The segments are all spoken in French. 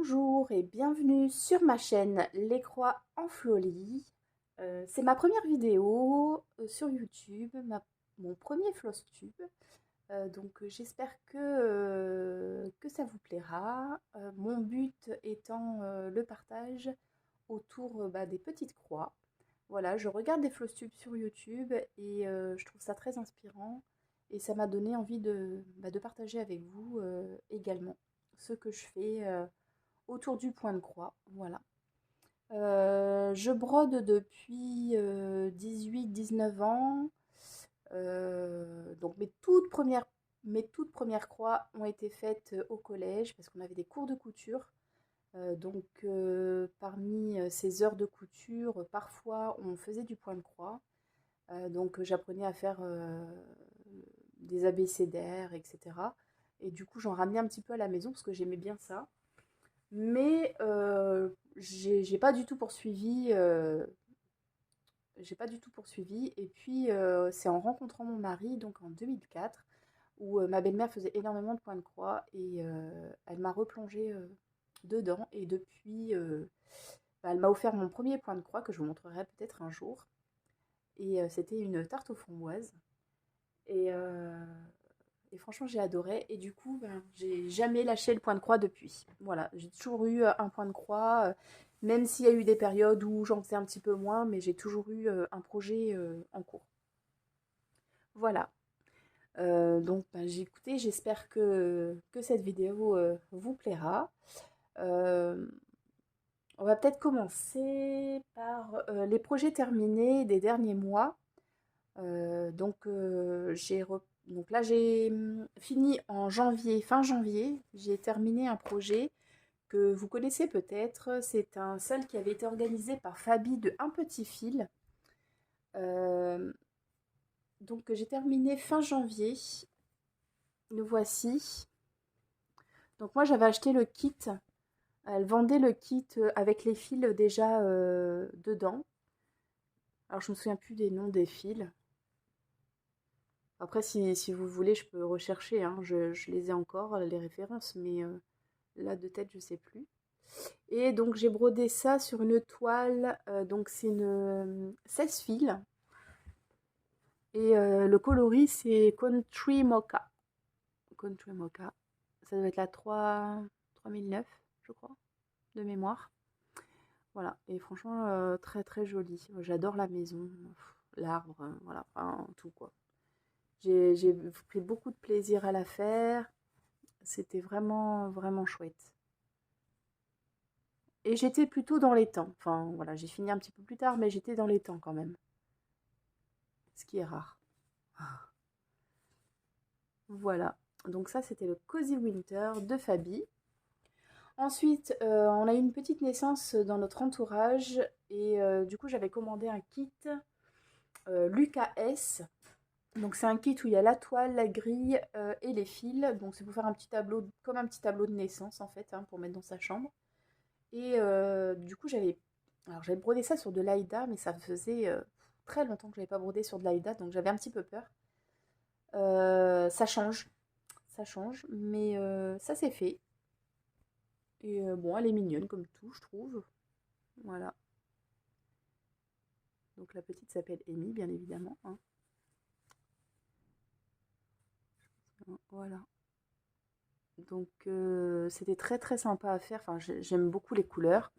Bonjour et bienvenue sur ma chaîne Les Croix en Flolie. C'est ma première vidéo sur YouTube, mon premier flosstube. J'espère que ça vous plaira. Mon but étant le partage autour des petites croix. Voilà, je regarde des flosstubes sur YouTube et je trouve ça très inspirant. Et ça m'a donné envie de partager avec vous également ce que je fais autour du point de croix. Voilà. Je brode depuis 18-19 ans. Donc mes toutes premières croix ont été faites au collège parce qu'on avait des cours de couture. Parmi ces heures de couture, parfois on faisait du point de croix. J'apprenais à faire des abécédaires, etc. Et du coup, j'en ramenais un petit peu à la maison parce que j'aimais bien ça. Mais j'ai pas du tout poursuivi. J'ai pas du tout poursuivi. Et puis, c'est en rencontrant mon mari, donc en 2004, où ma belle-mère faisait énormément de points de croix et elle m'a replongée dedans. Et depuis, elle m'a offert mon premier point de croix que je vous montrerai peut-être un jour. Et c'était une tarte aux framboises. Et, euh, et franchement, j'ai adoré. Et du coup, j'ai jamais lâché le point de croix depuis. Voilà, j'ai toujours eu un point de croix, même s'il y a eu des périodes où j'en faisais un petit peu moins, mais j'ai toujours eu un projet en cours. Voilà. J'ai écouté, j'espère que cette vidéo vous plaira. Euh, on va peut-être commencer par les projets terminés des derniers mois. Donc là, j'ai fini en janvier, fin janvier. J'ai terminé un projet que vous connaissez peut-être. C'est un seul qui avait été organisé par Fabi de Un Petit Fil. Euh, j'ai terminé fin janvier. Le voici. Donc moi, j'avais acheté le kit. Elle vendait le kit avec les fils déjà dedans. Alors, je me souviens plus des noms des fils. Après, si vous voulez, je peux rechercher, hein. Je les ai encore, les références, mais là, de tête, je sais plus. Et donc, j'ai brodé ça sur une toile. Donc, c'est une 16 fils. Et le coloris, c'est Country Mocha. Country Mocha. Ça doit être la 3009, je crois, de mémoire. Voilà. Et franchement, très très joli. J'adore la maison, l'arbre, voilà, enfin, tout quoi. J'ai pris beaucoup de plaisir à la faire. C'était vraiment, vraiment chouette. Et j'étais plutôt dans les temps. Enfin, voilà, j'ai fini un petit peu plus tard, mais j'étais dans les temps quand même. Ce qui est rare. Voilà. Donc ça, c'était le Cozy Winter de Fabi. Ensuite, on a eu une petite naissance dans notre entourage. Et du coup, j'avais commandé un kit Lucas S. Donc c'est un kit où il y a la toile, la grille et les fils. Donc c'est pour faire un petit tableau, comme un petit tableau de naissance en fait, hein, pour mettre dans sa chambre. Et du coup, j'avais brodé ça sur de l'Aïda, mais ça faisait très longtemps que je n'avais pas brodé sur de l'Aïda, donc j'avais un petit peu peur. Ça change, mais ça c'est fait. Et bon, elle est mignonne comme tout, je trouve. Voilà. Donc la petite s'appelle Amy, bien évidemment, hein. Voilà. Donc c'était très très sympa à faire. Enfin, j'aime beaucoup les couleurs.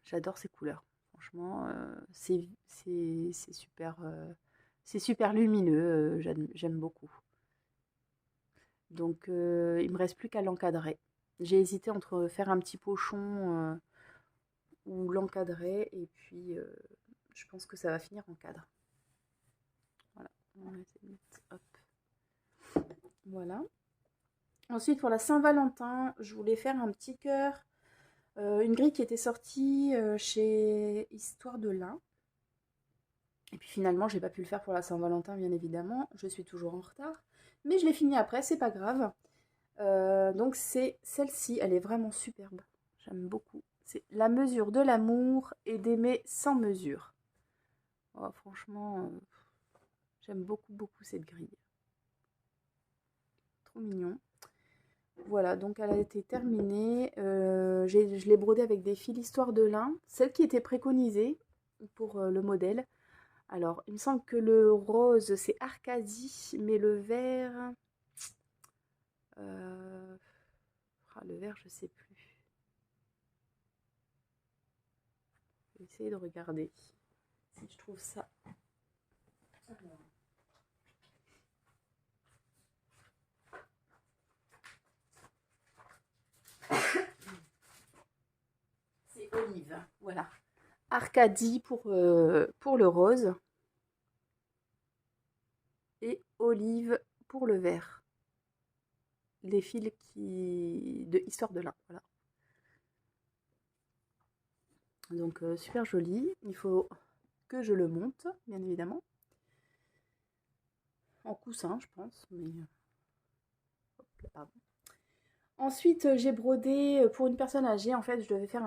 J'adore ces couleurs. Franchement, c'est super lumineux. J'aime beaucoup. Donc, il me reste plus qu'à l'encadrer. J'ai hésité entre faire un petit pochon ou l'encadrer, et puis je pense que ça va finir en cadre. Voilà. Hop. Voilà. Ensuite, pour la Saint-Valentin, je voulais faire un petit cœur, une grille qui était sortie chez Histoire de Lin. Et puis finalement, j'ai pas pu le faire pour la Saint-Valentin, bien évidemment. Je suis toujours en retard. Mais je l'ai fini après, c'est pas grave. Donc c'est celle-ci, elle est vraiment superbe. J'aime beaucoup. C'est La mesure de l'amour et d'aimer sans mesure. Oh, franchement, j'aime beaucoup, beaucoup cette grille. Trop mignon. voilà, donc elle a été terminée. Je l'ai brodée avec des fils histoire de lin, celle qui était préconisée pour le modèle. Alors, il me semble que le rose, c'est Arcadie, mais le vert... le vert, je sais plus. Je vais essayer de regarder si je trouve ça. Alors. C'est olive, voilà. Arcadie pour le rose. Et olive pour le vert. Les fils de histoire de lin, voilà. Donc super joli. Il faut que je le monte, bien évidemment. En coussin, je pense, mais hop là, pardon. Ensuite, j'ai brodé pour une personne âgée. En fait, je devais faire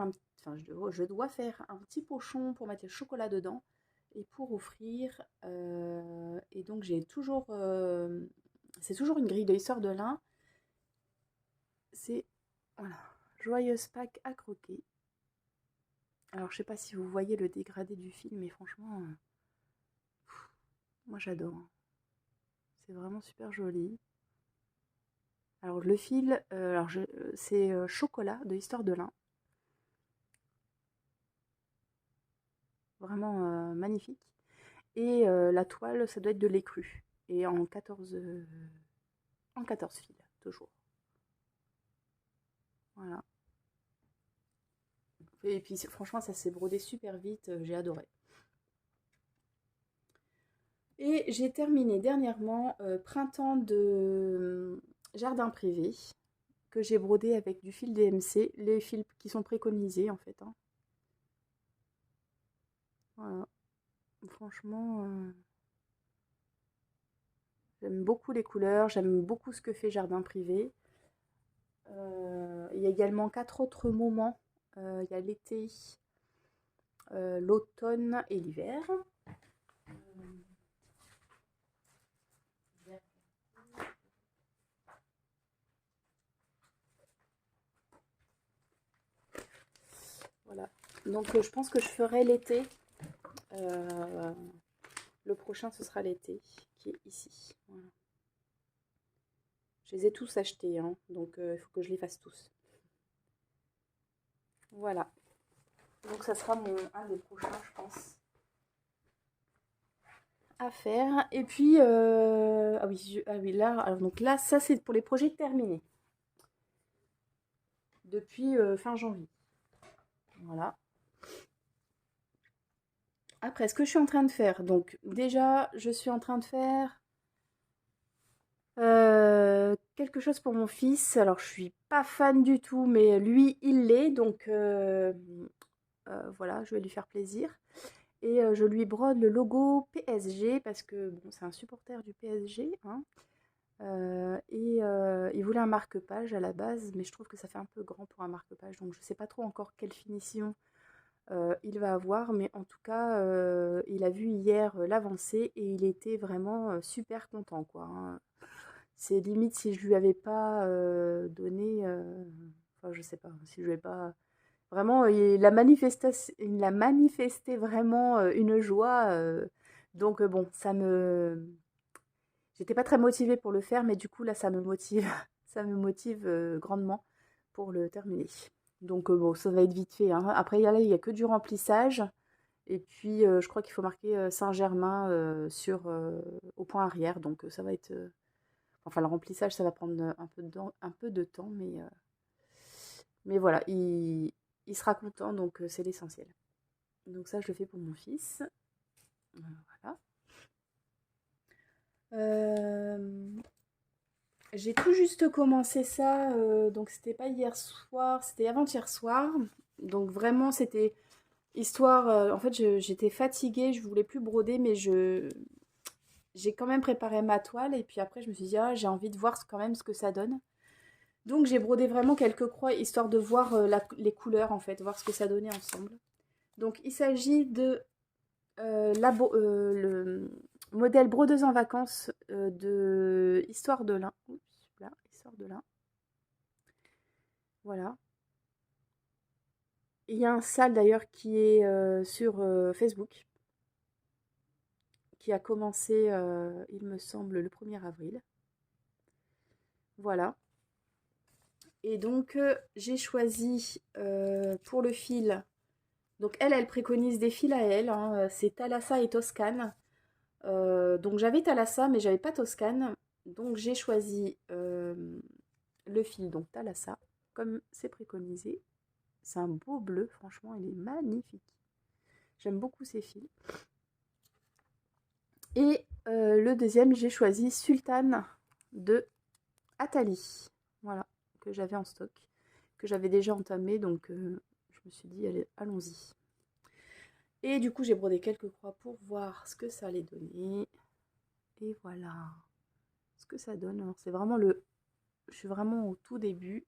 je dois faire un petit pochon pour mettre le chocolat dedans et pour offrir. Et donc j'ai toujours, c'est toujours une grille de histoire de lin. C'est voilà, joyeuse Pâques à croquer. Alors je sais pas si vous voyez le dégradé du film, mais franchement, moi j'adore. C'est vraiment super joli. Alors le fil, c'est chocolat de histoire de lin. Vraiment magnifique. Et la toile, ça doit être de l'écru. Et en 14 fils, toujours. Voilà. Et puis franchement, ça s'est brodé super vite, j'ai adoré. Et j'ai terminé dernièrement Printemps de jardin privé, que j'ai brodé avec du fil DMC, les fils qui sont préconisés en fait. Hein. Voilà. Franchement, j'aime beaucoup les couleurs, j'aime beaucoup ce que fait Jardin Privé. Il y a également 4 autres moments. Il y a l'été, l'automne et l'hiver. Voilà. Donc je pense que je ferai l'été. Le prochain, ce sera l'été, qui est ici. Voilà. Je les ai tous achetés, hein, donc il faut que je les fasse tous. Voilà. Donc ça sera un des prochains, je pense, à faire. Et puis, ah oui, là, alors, donc là, ça c'est pour les projets terminés. Depuis fin janvier. Voilà. Après, ce que je suis en train de faire, donc déjà, je suis en train de faire quelque chose pour mon fils. Alors, je suis pas fan du tout, mais lui, il l'est, donc voilà, je vais lui faire plaisir. Et je lui brode le logo PSG parce que bon, c'est un supporter du PSG, hein. Il voulait un marque-page à la base, mais je trouve que ça fait un peu grand pour un marque-page, donc je sais pas trop encore quelle finition il va avoir, mais en tout cas, il a vu hier l'avancée et il était vraiment super content, quoi. Hein. C'est limite si je lui avais pas donné, enfin je sais pas, si je lui avais pas vraiment, il a manifesté vraiment une joie. Donc bon, j'étais pas très motivée pour le faire, mais du coup là, ça me motive, ça me motive grandement pour le terminer. Donc bon, ça va être vite fait. Hein. Après, il y a que du remplissage. Et puis, je crois qu'il faut marquer Saint-Germain au point arrière. Donc ça va être... enfin, le remplissage, ça va prendre un peu de temps. Mais voilà, il sera content. Donc c'est l'essentiel. Donc ça, je le fais pour mon fils. Voilà. J'ai tout juste commencé ça, donc c'était pas hier soir, c'était avant-hier soir. Donc vraiment, c'était histoire. En fait, j'étais fatiguée, je voulais plus broder, mais j'ai quand même préparé ma toile. Et puis après, je me suis dit, ah, j'ai envie de voir quand même ce que ça donne. Donc j'ai brodé vraiment quelques croix, histoire de voir les couleurs, en fait, voir ce que ça donnait ensemble. Donc il s'agit de le modèle brodeuse en vacances de Histoire de lin. Oups, là, Histoire de lin. Voilà. Il y a un sale d'ailleurs qui est sur Facebook, qui a commencé, il me semble, le 1er avril. Voilà. Et donc, j'ai choisi pour le fil. Donc, elle préconise des fils à elle, hein, c'est Thalassa et Toscane. Donc, j'avais Thalassa, mais j'avais pas Toscane. Donc, j'ai choisi le fil, donc Thalassa, comme c'est préconisé. C'est un beau bleu, franchement, il est magnifique. J'aime beaucoup ces fils. Et le deuxième, j'ai choisi Sultane de Atali. Voilà, que j'avais en stock, que j'avais déjà entamé, donc je me suis dit, allez, allons-y. Et du coup, j'ai brodé quelques croix pour voir ce que ça allait donner. Et voilà ce que ça donne. Alors, c'est vraiment le... Je suis vraiment au tout début.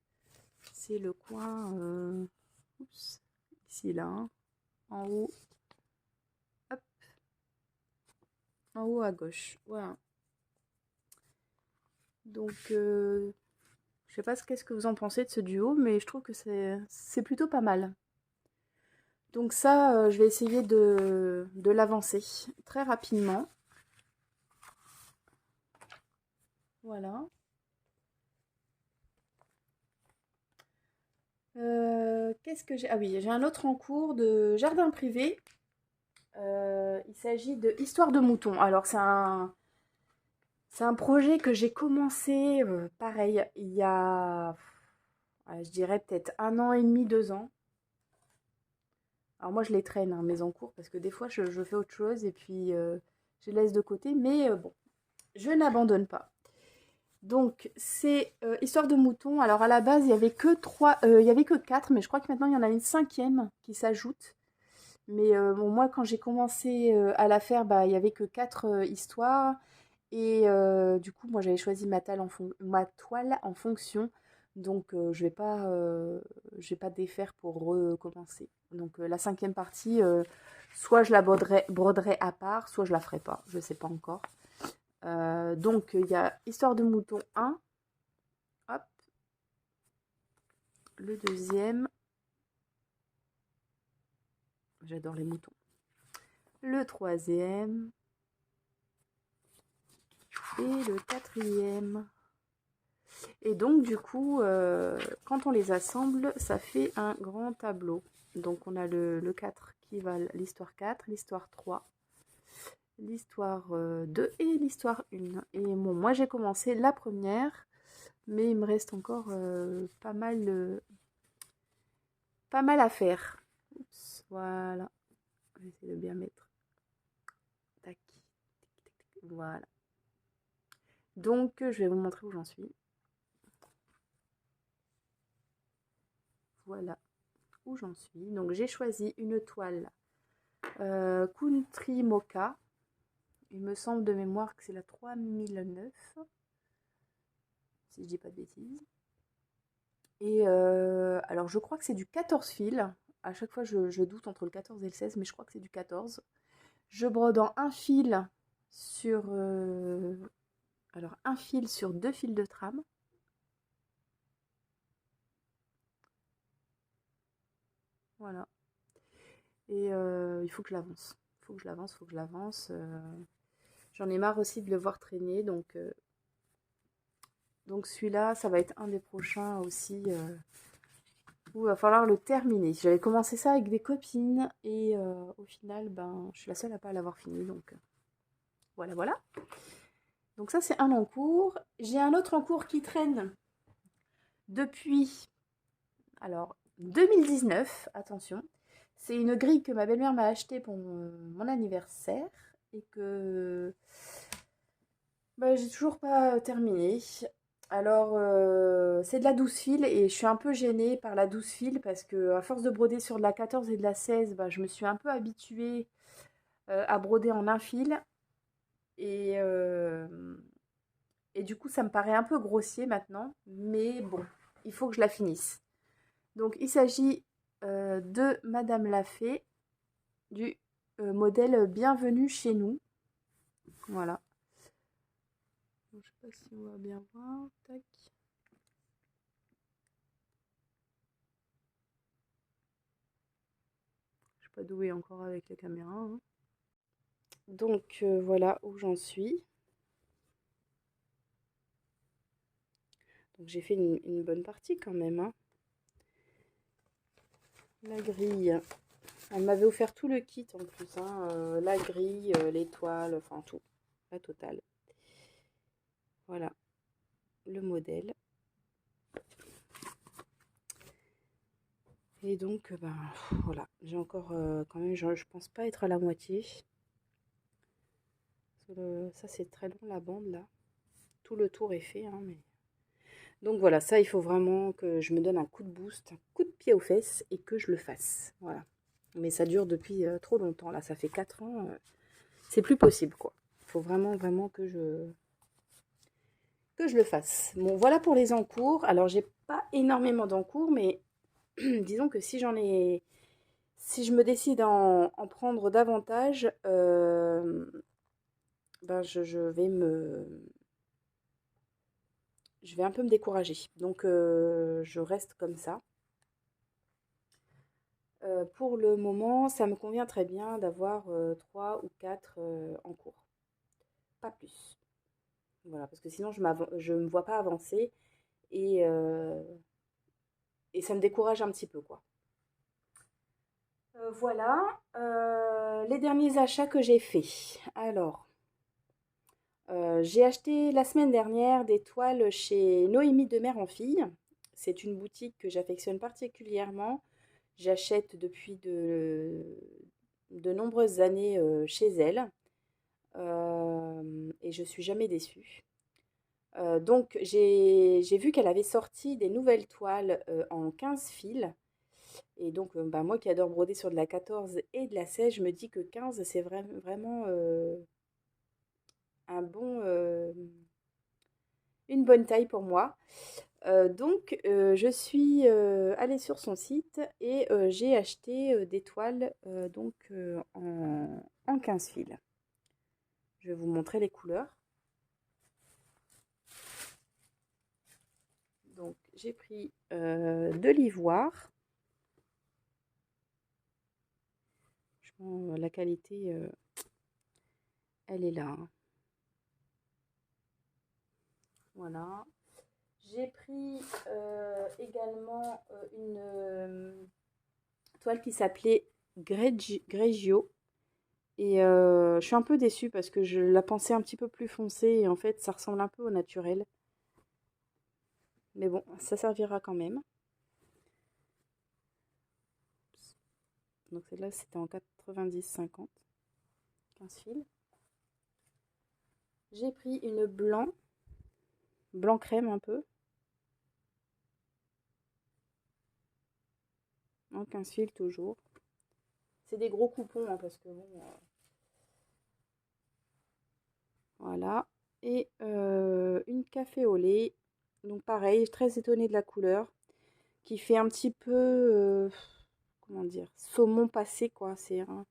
C'est le coin... Oups, ici, là. Hein, en haut. Hop. En haut à gauche. Voilà. Donc, je sais pas qu'est-ce que vous en pensez de ce duo, mais je trouve que c'est plutôt pas mal. Donc ça, je vais essayer de l'avancer très rapidement. Voilà. Qu'est-ce que j'ai? Ah oui, j'ai un autre en cours de jardin privé. Il s'agit de Histoire de mouton. Alors c'est un projet que j'ai commencé, pareil, il y a, je dirais peut-être 1 an et demi, 2 ans. Alors moi je les traîne, hein, mes en cours, parce que des fois je fais autre chose et puis je les laisse de côté. Mais bon, je n'abandonne pas. Donc c'est Histoire de mouton. Alors à la base il y avait que il y avait que 4, mais je crois que maintenant il y en a une 5e qui s'ajoute. Mais bon, moi quand j'ai commencé à la faire, bah il y avait que 4 histoires. Et du coup moi j'avais choisi ma toile en fonction. Donc je vais pas défaire pour recommencer. Donc la 5e partie, soit je la broderai à part, soit je la ferai pas. Je sais pas encore. Donc il y a Histoire de mouton 1. Hop. Le deuxième. J'adore les moutons. Le troisième. Et le quatrième. Et donc du coup, quand on les assemble, ça fait un grand tableau. Donc on a le 4 qui va l'histoire 4, l'histoire 3, l'histoire 2 et l'histoire 1. Et bon, moi j'ai commencé la première, mais il me reste encore pas mal à faire. Oups, voilà. Je vais essayer de bien mettre. Tac. Voilà. Donc, je vais vous montrer où j'en suis. Voilà où j'en suis. Donc, j'ai choisi une toile Country Mocha. Il me semble de mémoire que c'est la 3009, si je dis pas de bêtises. Et alors, je crois que c'est du 14 fils. À chaque fois, je doute entre le 14 et le 16, mais je crois que c'est du 14. Je brode en un fil sur... alors, un fil sur 2 fils de trame. Voilà. Et il faut que je l'avance. Il faut que je l'avance, il faut que je l'avance. J'en ai marre aussi de le voir traîner. Donc celui-là, ça va être un des prochains aussi. Où il va falloir le terminer. J'avais commencé ça avec des copines. Et au final, ben, je suis la seule à pas l'avoir fini. Donc voilà, voilà. Donc ça, c'est un en cours. J'ai un autre en cours qui traîne depuis... Alors, 2019, attention. C'est une grille que ma belle-mère m'a achetée pour mon anniversaire et que bah, j'ai toujours pas terminé. Alors, c'est de la 12 fils et je suis un peu gênée par la 12 fils parce que à force de broder sur de la 14 et de la 16, bah, je me suis un peu habituée à broder en un fil et, et du coup ça me paraît un peu grossier maintenant, mais bon, il faut que je la finisse. Donc il s'agit de Madame Lafay, du modèle Bienvenue chez nous. Voilà. Je sais pas si on va bien voir. Tac. pas douée encore avec la caméra, hein. Donc voilà où j'en suis. Donc j'ai fait une bonne partie quand même, hein. La grille, elle m'avait offert tout le kit en plus, hein, la grille, les toiles, enfin tout, la totale. Voilà le modèle. Et donc, ben, voilà, j'ai encore, quand même, je pense pas être à la moitié. Ça, c'est très long, la bande, là. Tout le tour est fait, hein, mais... Donc voilà, ça, il faut vraiment que je me donne un coup de boost, un coup de pied aux fesses et que je le fasse. Voilà. Mais ça dure depuis trop longtemps, là, ça fait 4 ans. C'est plus possible, quoi. Il faut vraiment, vraiment que je le fasse. Bon, voilà pour les encours. Alors, j'ai pas énormément d'encours, mais disons que si je me décide à en prendre davantage, ben je vais un peu me décourager. Donc, je reste comme ça. Pour le moment, ça me convient très bien d'avoir 3 ou 4 en cours. Pas plus. Voilà, parce que sinon, je me vois pas avancer et, euh, et ça me décourage un petit peu, quoi. Voilà, les derniers achats que j'ai faits. Alors, j'ai acheté la semaine dernière des toiles chez Noémie de Mère en Fille. C'est une boutique que j'affectionne particulièrement. J'achète depuis de nombreuses années chez elle et je suis jamais déçue. Donc j'ai vu qu'elle avait sorti des nouvelles toiles en 15 fils. Et donc bah, moi qui adore broder sur de la 14 et de la 16, je me dis que 15 c'est vraiment un bon, une bonne taille pour moi. Donc je suis allée sur son site et j'ai acheté des toiles donc en 15 fils. Je vais vous montrer les couleurs. Donc j'ai pris de l'ivoire. Franchement, la qualité, elle est là, hein. Voilà. J'ai pris également une toile qui s'appelait Greggio. Et je suis un peu déçue parce que je la pensais un petit peu plus foncée et en fait ça ressemble un peu au naturel. Mais bon, ça servira quand même. Donc celle-là c'était en 90-50, 15 fils. J'ai pris une blanc crème un peu, en 15 fils toujours. C'est des gros coupons hein, parce que bon, voilà. Et une café au lait. Donc pareil, très étonnée de la couleur. Qui fait un petit peu, comment dire, saumon passé, quoi. C'est un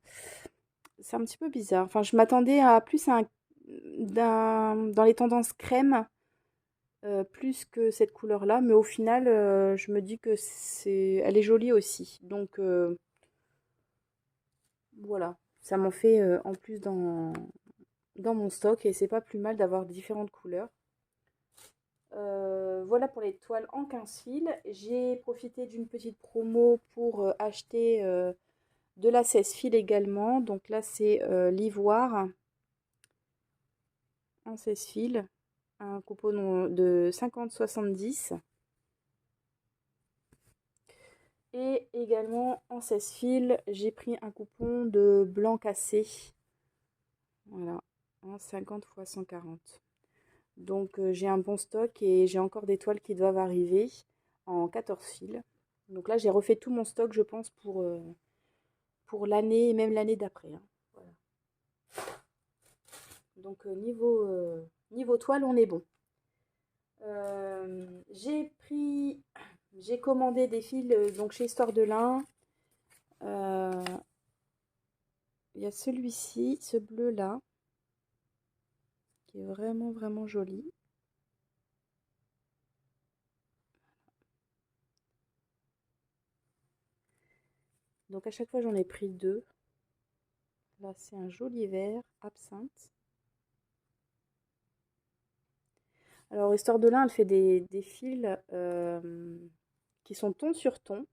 petit peu bizarre. Enfin, je m'attendais à plus dans les tendances crème, plus que cette couleur-là. Mais au final, je me dis que elle est jolie aussi. Donc, voilà. Ça m'en fait en plus dans mon stock et c'est pas plus mal d'avoir différentes couleurs. Voilà pour les toiles en 15 fils. J'ai profité d'une petite promo pour acheter de la 16 fils également. Donc là, c'est l'ivoire en 16 fils. Un coupon de 50-70. Et également en 16 fils, j'ai pris un coupon de blanc cassé. Voilà, en 50 x 140. Donc j'ai un bon stock et j'ai encore des toiles qui doivent arriver en 14 fils. Donc là, j'ai refait tout mon stock, je pense, pour l'année et même l'année d'après, hein. Voilà. Donc niveau toile, on est bon. J'ai commandé des fils donc chez Histoire de Lin. Il y a celui-ci, ce bleu-là, qui est vraiment, vraiment joli. Donc à chaque fois j'en ai pris 2. Là c'est un joli vert absinthe. Alors Histoire de lin, elle fait des fils qui sont ton sur ton.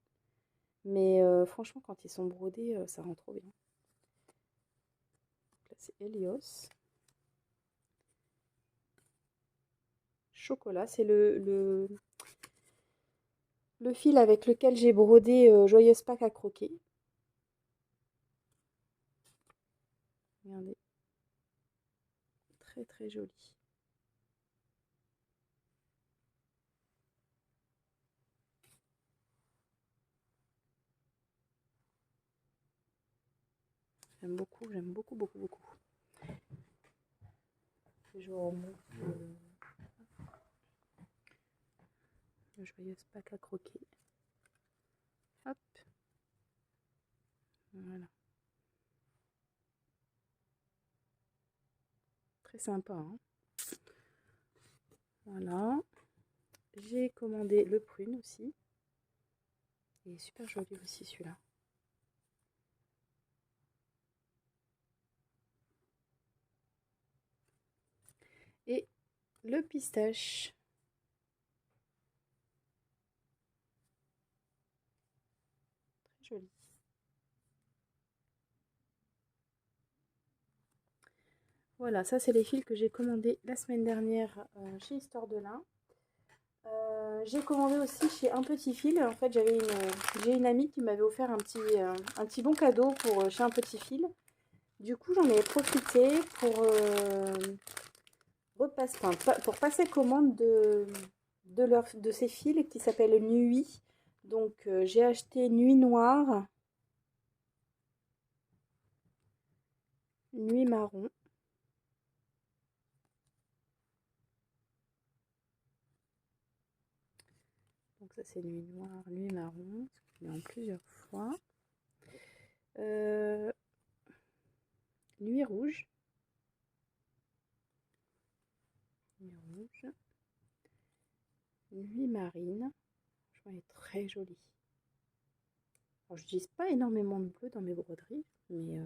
Mais franchement quand ils sont brodés, ça rend trop bien. Donc là c'est Helios. Chocolat, c'est le fil avec lequel j'ai brodé Joyeuse Pâques à croquer. Regardez, très très joli. J'aime beaucoup, beaucoup, beaucoup. Je vous remontre le Joyeuse Pâques à croquer. Hop, voilà. Très sympa, hein. Voilà. J'ai commandé le prune aussi. Il est super joli aussi celui-là. Et le pistache. Très joli. Voilà, ça c'est les fils que j'ai commandés la semaine dernière chez Histoire de lin. J'ai commandé aussi chez Un Petit Fil. En fait, j'ai une amie qui m'avait offert un petit bon cadeau pour chez Un Petit Fil. Du coup, j'en ai profité pour passer commande de ces fils qui s'appellent Nuit. Donc, j'ai acheté Nuit Noire, Nuit Marron. Donc, ça, c'est Nuit Noire, Nuit Marron. Je mets en plusieurs fois. Nuit Rouge. Nuit Rouge. Nuit Marine. Franchement, elle est très jolie. Alors, je n'utilise pas énormément de bleu dans mes broderies, mais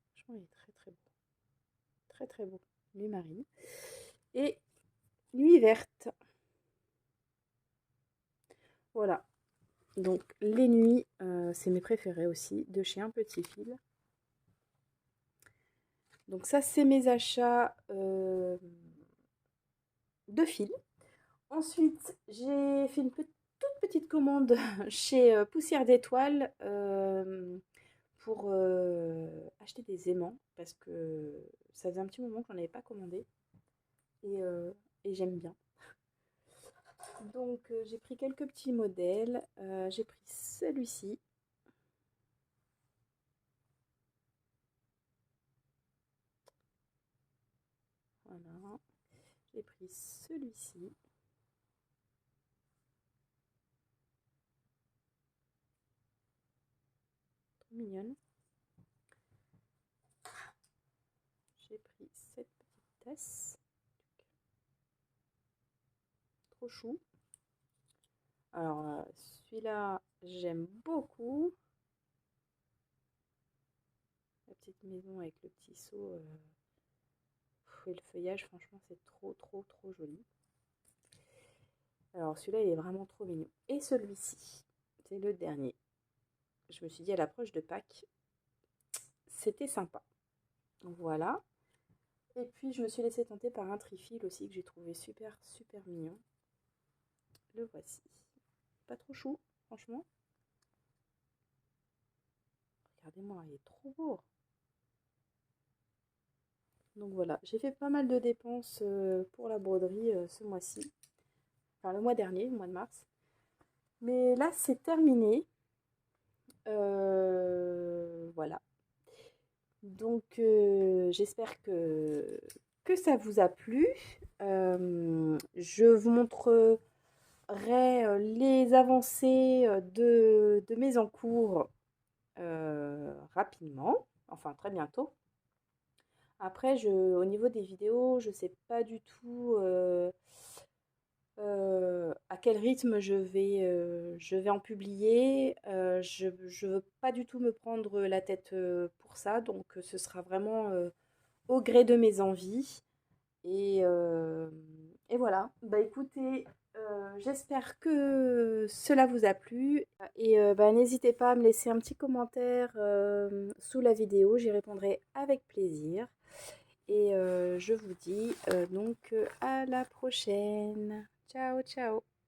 franchement, il est très très beau. Très très beau. Nuit marine. Et nuit verte. Voilà. Donc les nuits, c'est mes préférés aussi, de chez Un Petit Fil. Donc ça, c'est mes achats de fil. Ensuite, j'ai fait une toute petite commande chez Poussière d'Étoiles pour acheter des aimants parce que ça faisait un petit moment que j'en avais pas commandé et, euh, et j'aime bien. Donc j'ai pris quelques petits modèles. J'ai pris celui-ci. Voilà. J'ai pris celui-ci. Trop mignonne. J'ai pris cette petite tasse. Trop chou. Alors celui-là, j'aime beaucoup. La petite maison avec le petit seau et le feuillage, franchement, c'est trop, trop, trop joli. Alors celui-là, il est vraiment trop mignon. Et celui-ci, c'est le dernier. Je me suis dit à l'approche de Pâques, c'était sympa. Donc voilà. Et puis je me suis laissée tenter par un trifil aussi que j'ai trouvé super, super mignon. Le voici. Pas trop chou, franchement. Regardez-moi, il est trop beau. Donc voilà, j'ai fait pas mal de dépenses pour la broderie ce mois-ci. Enfin, le mois dernier, le mois de mars. Mais là, c'est terminé. Voilà. Donc, j'espère que ça vous a plu. Je vous montrerai les avancées de mes encours rapidement, enfin très bientôt. Après, au niveau des vidéos, je sais pas du tout à quel rythme je vais en publier. Je veux pas du tout me prendre la tête pour ça, donc ce sera vraiment au gré de mes envies. Et, euh, et voilà. Bah écoutez, j'espère que cela vous a plu. Et bah, n'hésitez pas à me laisser un petit commentaire sous la vidéo, j'y répondrai avec plaisir. Et je vous dis donc à la prochaine. Ciao, ciao.